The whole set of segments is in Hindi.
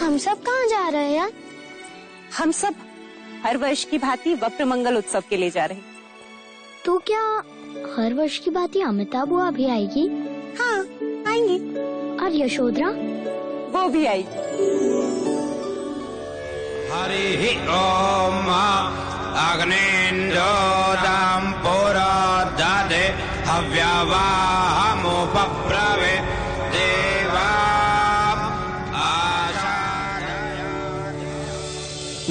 हम सब कहाँ जा रहे हैं? हम सब हर वर्ष की भांति वक्र मंगल उत्सव के लिए जा रहे हैं। तो क्या हर वर्ष की भांति अमिता बुआ भी आएगी? हाँ, आएंगी। और यशोधरा? वो भी आएगी। हरि ओम अग्निञ्जोदां पुरोदधे हव्यवाहमुपब्रवे देवा आशादय।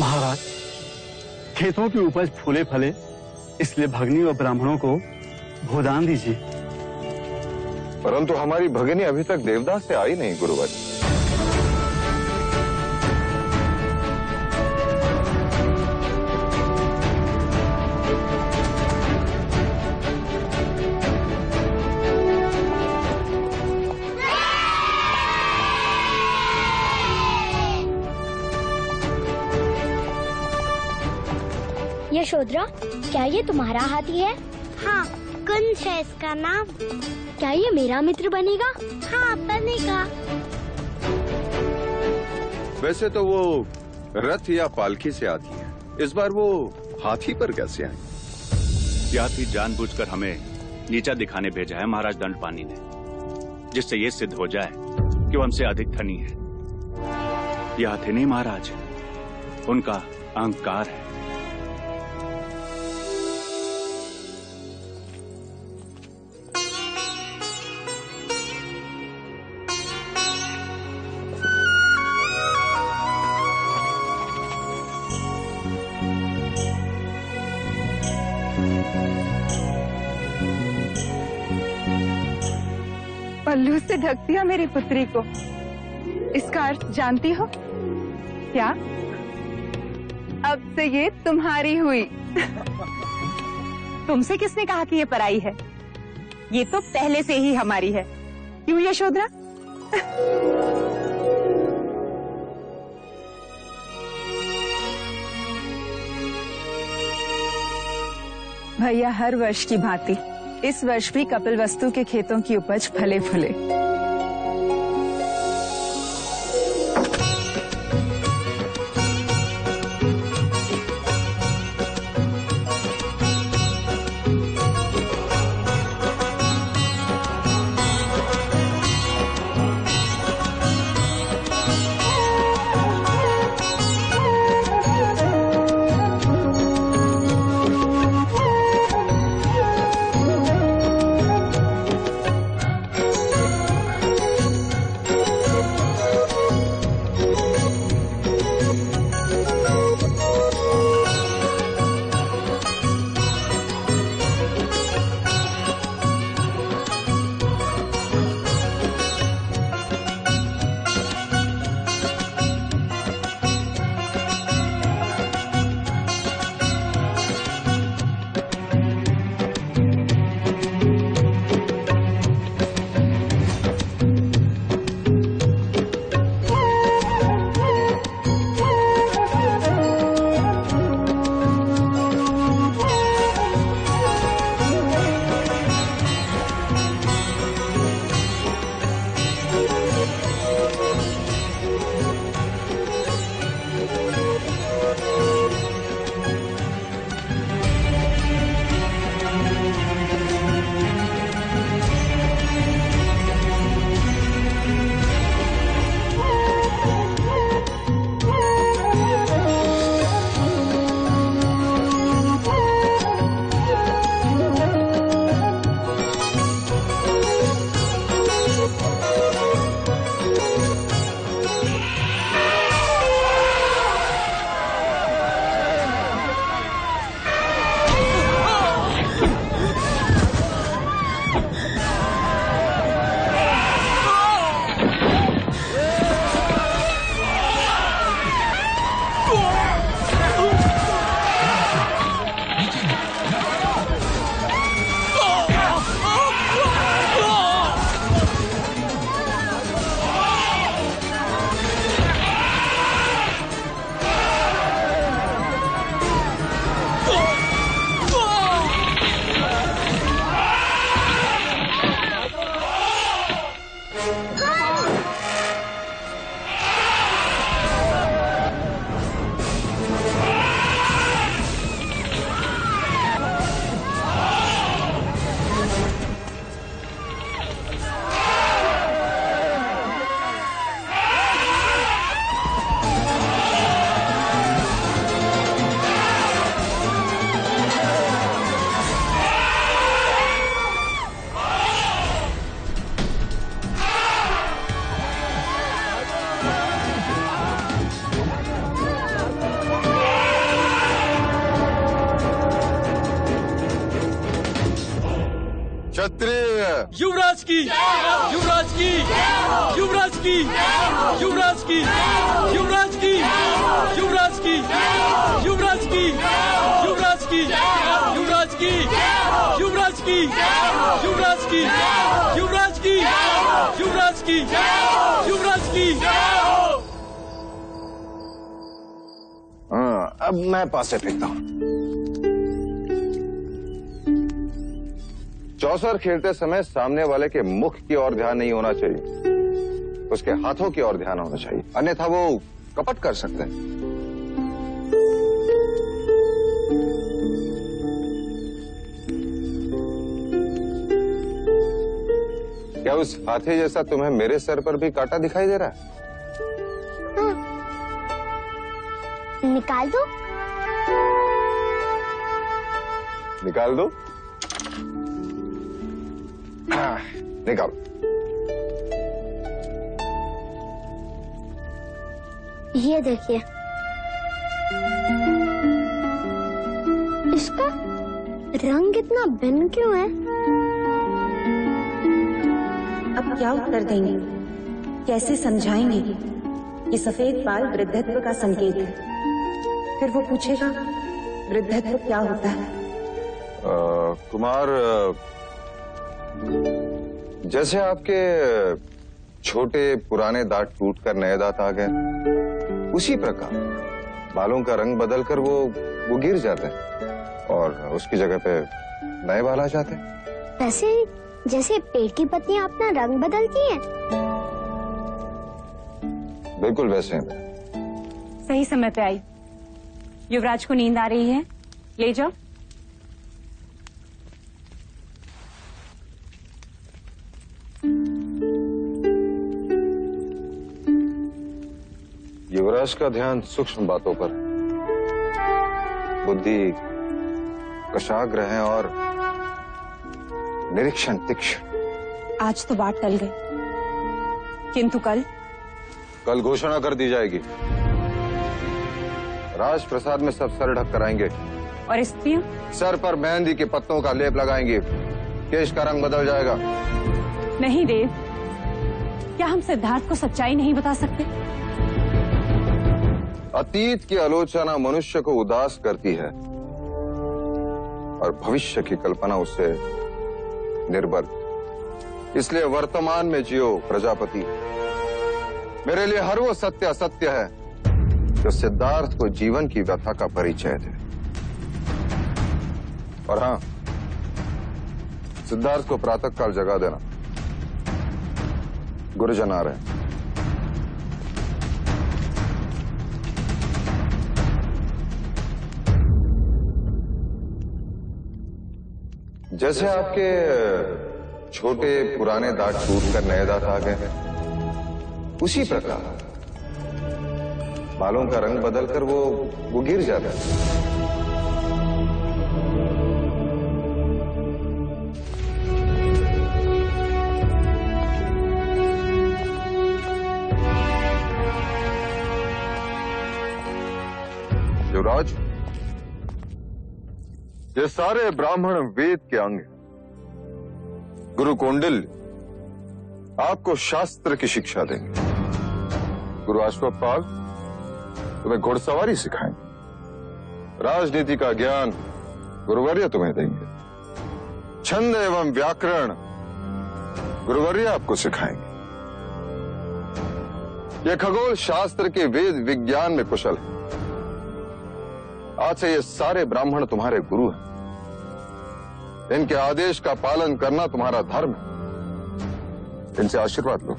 महाराज, खेतों की उपज फूले फले, इसलिए भगनी और ब्राह्मणों को भोदान दीजिए। परंतु हमारी भगिनी अभी तक देवदास से आई नहीं गुरुवर। यशोधरा, क्या ये तुम्हारा हाथी है? हाँ, कुंज है इसका नाम। क्या ये मेरा मित्र बनेगा? हाँ, बनेगा। वैसे तो वो रथ या पालकी से आती है, इस बार वो हाथी पर कैसे आई? ये हाथी जानबूझकर हमें नीचा दिखाने भेजा है महाराज दंडपानी ने, जिससे ये सिद्ध हो जाए कि वो हमसे अधिक धनी है। ये हाथी नहीं महाराज, उनका अहंकार है। पल्लू से ढक दिया मेरी पुत्री को, इसका अर्थ जानती हो क्या? अब से ये तुम्हारी हुई। तुमसे किसने कहा कि ये पराई है? ये तो पहले से ही हमारी है। क्यों यशोधरा? भैया, हर वर्ष की भांति इस वर्ष भी कपिलवस्तु के खेतों की उपज फले फूले। क्षत्रिय, युवराज की, युवराज की, युवराज की, युवराज की, युवराज की, युवराज की, युवराज की, युवराज की, युवराज की, युवराज की, युवराज की, युवराज की, युवराज की, युवराज की। हाँ, अब मैं पासे फेंकता हूँ। चौसर खेलते समय सामने वाले के मुख की ओर ध्यान नहीं होना चाहिए, उसके हाथों की ओर ध्यान होना चाहिए, अन्यथा वो कपट कर सकते हैं। क्या उस हाथी जैसा तुम्हें मेरे सर पर भी कांटा दिखाई दे रहा है? निकाल दो। निकाल दो। हाँ, निकाल। ये देखिए, इसका रंग इतना भिन्न क्यों है? अब क्या उत्तर देंगे, कैसे समझाएंगे? ये सफेद बाल वृद्धत्व का संकेत है। फिर वो पूछेगा वृद्धत्व क्या होता है? कुमार, जैसे आपके छोटे पुराने दांत टूटकर नए दांत आ गए, उसी प्रकार बालों का रंग बदलकर वो गिर जाते हैं और उसकी जगह पे नए बाल आ जाते हैं। वैसे जैसे पेड़ की पत्तियां अपना रंग बदलती हैं। बिल्कुल वैसे हैं। सही समय पे आई। युवराज को नींद आ रही है, ले जाओ। युवराज का ध्यान सूक्ष्म बातों पर है, बुद्धि कशाग्र है और निरीक्षण तीक्ष्ण। आज तो बात टल गई, किंतु कल घोषणा कर दी जाएगी। राज प्रसाद में सब सर ढक कराएंगे और स्त्रियां सर पर मेहंदी के पत्तों का लेप लगाएंगे, केश का रंग बदल जाएगा। नहीं देव, क्या हम सिद्धार्थ को सच्चाई नहीं बता सकते? अतीत की आलोचना मनुष्य को उदास करती है और भविष्य की कल्पना उससे निर्बल। इसलिए वर्तमान में जियो प्रजापति। मेरे लिए हर वो सत्य असत्य है जो सिद्धार्थ को जीवन की व्यथा का परिचय दे। और हाँ, सिद्धार्थ को प्रातःकाल जगा देना, गुरुजन आ रहे हैं। जैसे आपके छोटे पुराने दांत टूटकर नए दांत आ गए, उसी प्रकार बालों का रंग बदलकर वो गिर जाता है। युवराज, ये सारे ब्राह्मण वेद के अंग हैं। गुरु कौंडिल्य आपको शास्त्र की शिक्षा देंगे। गुरु अश्वत्थपाल तुम्हें घुड़सवारी सिखाएंगे। राजनीति का ज्ञान गुरुवर्य तुम्हें देंगे। छंद एवं व्याकरण गुरुवर्य आपको सिखाएंगे। ये खगोल शास्त्र के वेद विज्ञान में कुशल है। आज से ये सारे ब्राह्मण तुम्हारे गुरु हैं। इनके आदेश का पालन करना तुम्हारा धर्म है। इनसे आशीर्वाद लो।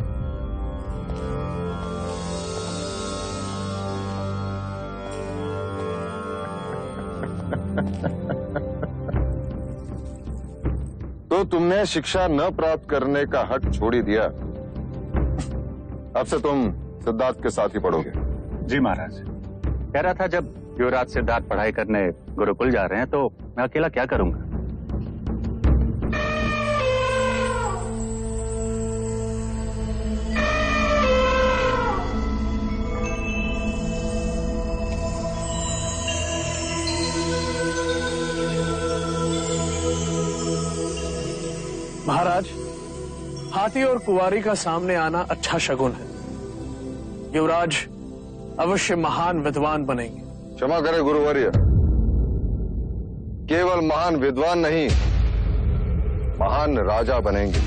तो तुमने शिक्षा न प्राप्त करने का हक छोड़ ही दिया। अब से तुम सिद्धार्थ के साथ ही पढ़ोगे। जी महाराज। कह रहा था जब युवराज सिद्धार्थ पढ़ाई करने गुरुकुल जा रहे हैं तो मैं अकेला क्या करूंगा। देहाती और कुंवारी का सामने आना अच्छा शगुन है। युवराज अवश्य महान विद्वान बनेंगे। क्षमा करें गुरुवर्य, केवल महान विद्वान नहीं, महान राजा बनेंगे।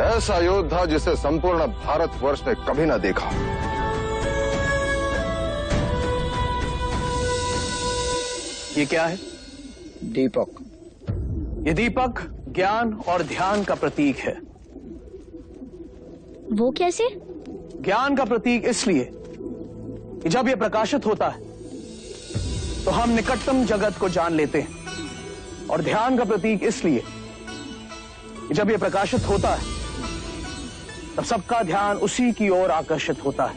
ऐसा योद्धा जिसे संपूर्ण भारतवर्ष ने कभी ना देखा। ये क्या है? दीपक। ये दीपक ज्ञान और ध्यान का प्रतीक है। वो कैसे? ज्ञान का प्रतीक इसलिए कि जब यह प्रकाशित होता है तो हम निकटतम जगत को जान लेते हैं, और ध्यान का प्रतीक इसलिए कि जब यह प्रकाशित होता है तब सबका ध्यान उसी की ओर आकर्षित होता है।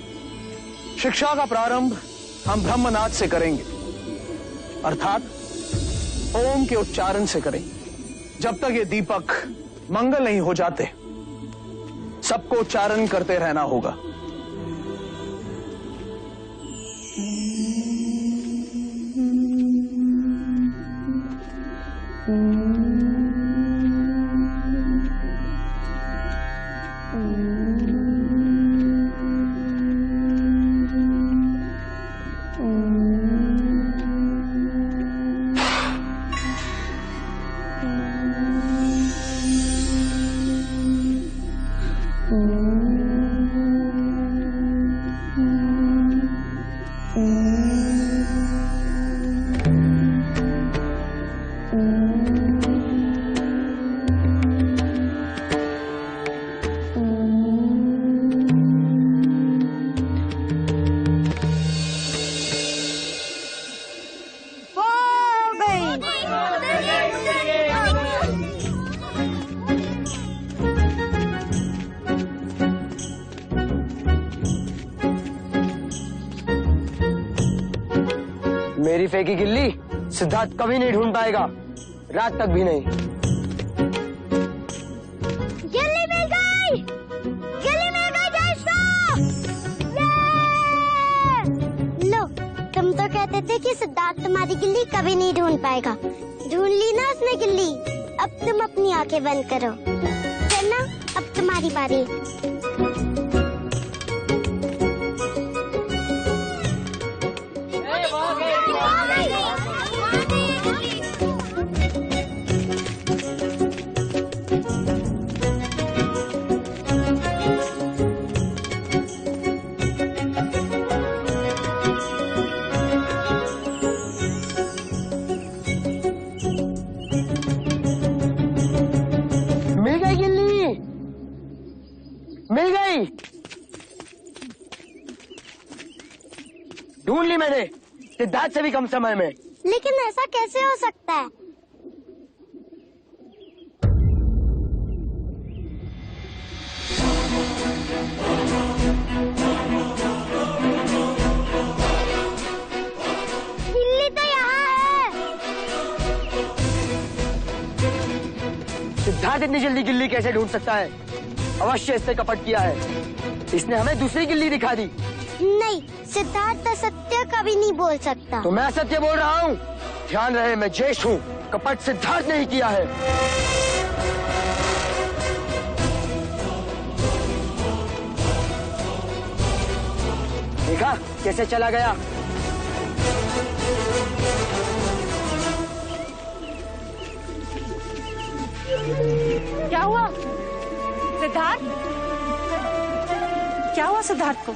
शिक्षा का प्रारंभ हम ब्रह्मनाद से करेंगे, अर्थात ओम के उच्चारण से करेंगे। जब तक ये दीपक मंगल नहीं हो जाते सबको उच्चारण करते रहना होगा। मेरी फेंकी गिल्ली सिद्धार्थ कभी नहीं ढूंढ पाएगा, रात तक भी नहीं। गिल्ली मिल गई! गिल्ली मिल गई दोस्तों! लो, तुम तो कहते थे कि सिद्धार्थ तुम्हारी गिल्ली कभी नहीं ढूंढ पाएगा। ढूंढ ली ना उसने गिल्ली। अब तुम अपनी आंखें बंद करो। चलना, अब तुम्हारी बारी। मिल गई, ढूंढ ली मैंने, सिद्धार्थ से भी कम समय में। लेकिन ऐसा कैसे हो सकता है? गिल्ली तो यहाँ है। सिद्धार्थ इतनी जल्दी गिल्ली कैसे ढूंढ सकता है? अवश्य इसने कपट किया है, इसने हमें दूसरी गिल्ली दिखा दी। नहीं, सिद्धार्थ सत्य कभी नहीं बोल सकता। तो मैं सत्य बोल रहा हूँ। ध्यान रहे, मैं ज्येष्ठ हूँ, कपट सिद्धार्थ ने ही किया है। देखा कैसे चला गया। क्या हुआ सिद्धार्थ? क्या हुआ सिद्धार्थ को?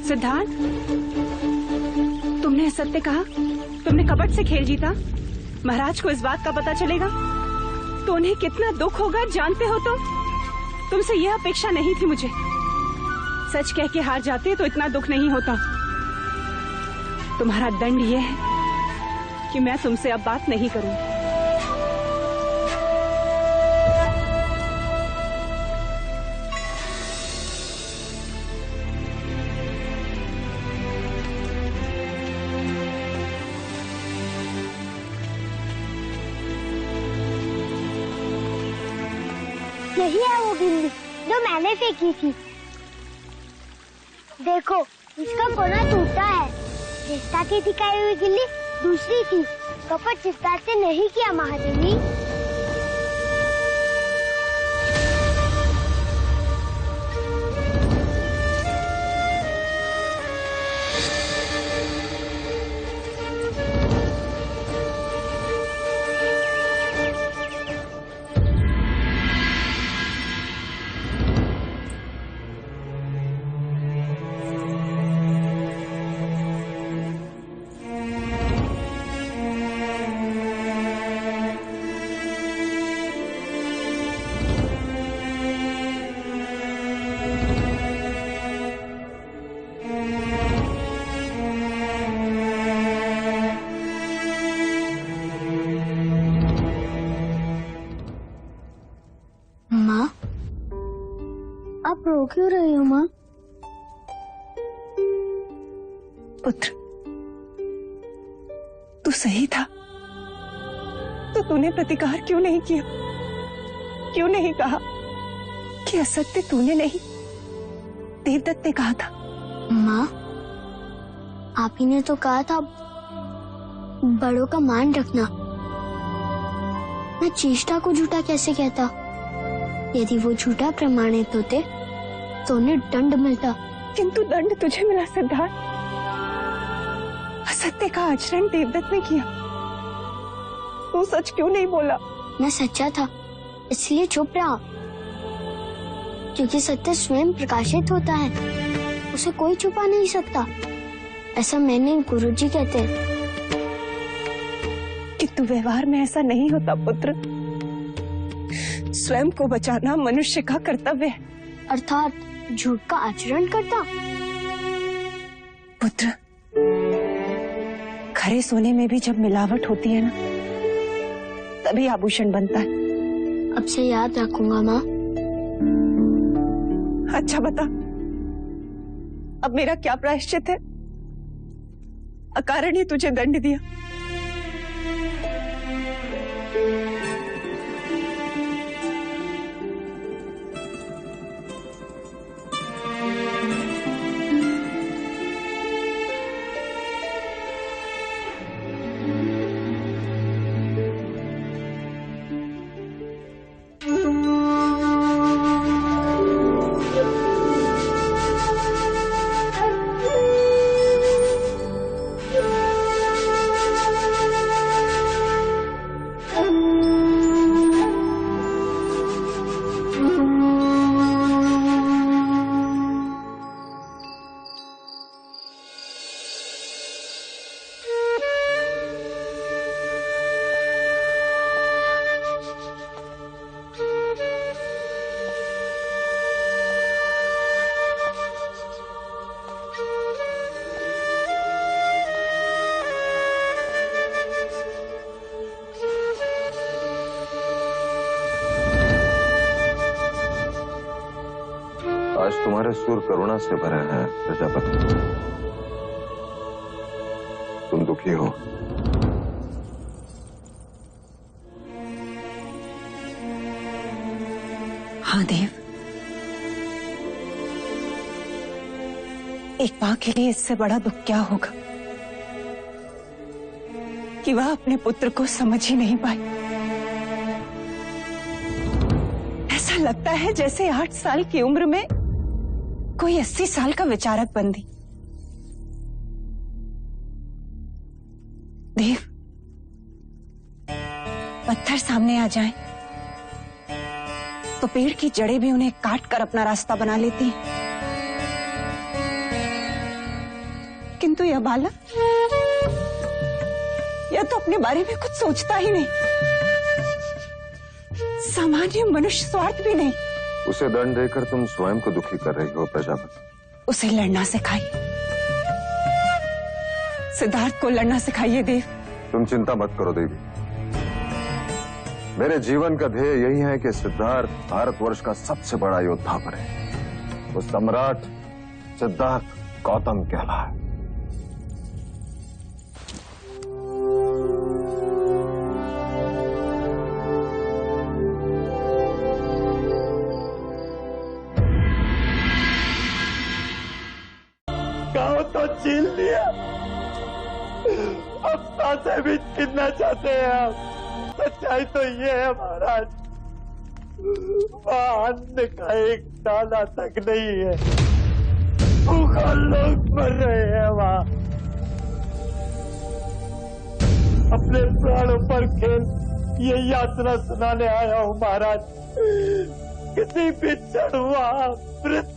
सिद्धार्थ, तुमने सत्य कहा, तुमने कपट से खेल जीता। महाराज को इस बात का पता चलेगा तो उन्हें कितना दुख होगा, जानते हो तुमसे यह अपेक्षा नहीं थी मुझे। सच कह के हार जाते तो इतना दुख नहीं होता। तुम्हारा दंड यह है कि मैं तुमसे अब बात नहीं करूंगी। यही है वो गिल्ली जो मैंने फेंकी थी। देखो, इसका कोना टूटा है। रिश्ता की दिखाई हुई गिल्ली दूसरी थी। कपट सिद्धार्थ से नहीं किया महादेवी। माँ, आप रो क्यों रही हो माँ? पुत्र, तू सही था तो तूने प्रतिकार क्यों नहीं किया? क्यों नहीं कहा कि असत्य तूने नहीं देवदत्त ने कहा था? माँ, आप ही ने तो कहा था बड़ों का मान रखना। मैं चेष्टा को झूठा कैसे कहता? यदि वो झूठा प्रमाणित होते तो उन्हें दंड मिलता। किंतु दंड तुझे मिला सिद्धार्थ। असत्य का आचरण देवदत्त ने किया। तू सच क्यों नहीं बोला? मैं सच्चा था इसलिए चुप रहा, क्योंकि सत्य स्वयं प्रकाशित होता है, उसे कोई छुपा नहीं सकता। ऐसा मैंने गुरुजी कहते हैं। किंतु व्यवहार में ऐसा नहीं होता पुत्र। स्वयं को बचाना मनुष्य का कर्तव्य है। अर्थात झूठ का आचरण करता। पुत्र, खरे सोने में भी जब मिलावट होती है ना, तभी आभूषण बनता है। अब से याद रखूंगा माँ। अच्छा बता, अब मेरा क्या प्रायश्चित है? अकारण ही तुझे दंड दिया। आज तुम्हारे सुर करुणा से भरे हैं प्रजापति। तुम दुखी हो। हाँ देव, एक मां के लिए इससे बड़ा दुख क्या होगा कि वह अपने पुत्र को समझ ही नहीं पाई। ऐसा लगता है जैसे 8 साल की उम्र में कोई 80 साल का विचारक बन दी। देव, पत्थर सामने आ जाएं, तो पेड़ की जड़ें भी उन्हें काट कर अपना रास्ता बना लेती हैं। किंतु यह बालक, यह तो अपने बारे में कुछ सोचता ही नहीं। सामान्य मनुष्य स्वार्थ भी नहीं। उसे दंड देकर तुम स्वयं को दुखी कर रही हो प्रजापति। उसे लड़ना सिखाइए, सिद्धार्थ को लड़ना सिखाइए देव। तुम चिंता मत करो देवी। मेरे जीवन का ध्येय यही है कि सिद्धार्थ भारतवर्ष का सबसे बड़ा योद्धा बने। वो सम्राट सिद्धार्थ गौतम कहलाए। दिया। अब से भी छीनना चाहते हैं आप। सच्चाई तो ये है महाराज, वहाँ अन्न का एक दाना तक नहीं है, भूखा लोग मर रहे हैं वहाँ। अपने प्राणों पर खेल ये यात्रा सुनाने आया हूँ महाराज। किसी भी चढ़ुआ वृद्ध